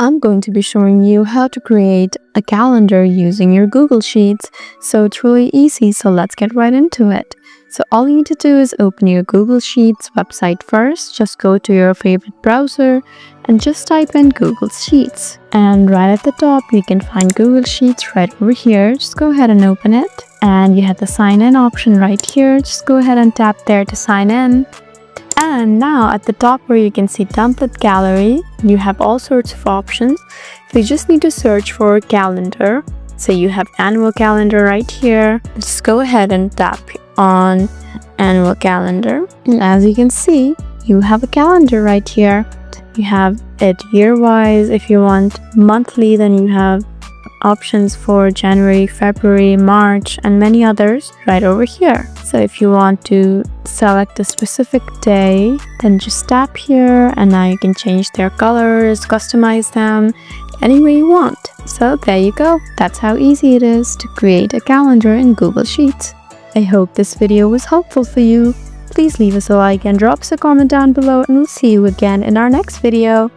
I'm going to be showing you how to create a calendar using your Google Sheets. So it's really easy, so let's get right into it. So all you need to do is open your Google Sheets website first. Just go to your favorite browser and just type in Google Sheets. And right at the top, you can find Google Sheets right over here. Just go ahead and open it. And you have the sign in option right here. Just go ahead and tap there to sign in. And now at the top where you can see template gallery, you have all sorts of options. So you just need to search for calendar. So you have annual calendar right here. Just go ahead and tap on annual calendar. And as you can see, you have a calendar right here. You have it year-wise. If you want monthly, then you have options for January, February, March, and many others right over here. So if you want to select a specific day, then just tap here and now you can change their colors, customize them any way you want. So there you go. That's how easy it is to create a calendar in Google Sheets. I hope this video was helpful for you. Please leave us a like and drop us a comment down below, and we'll see you again in our next video.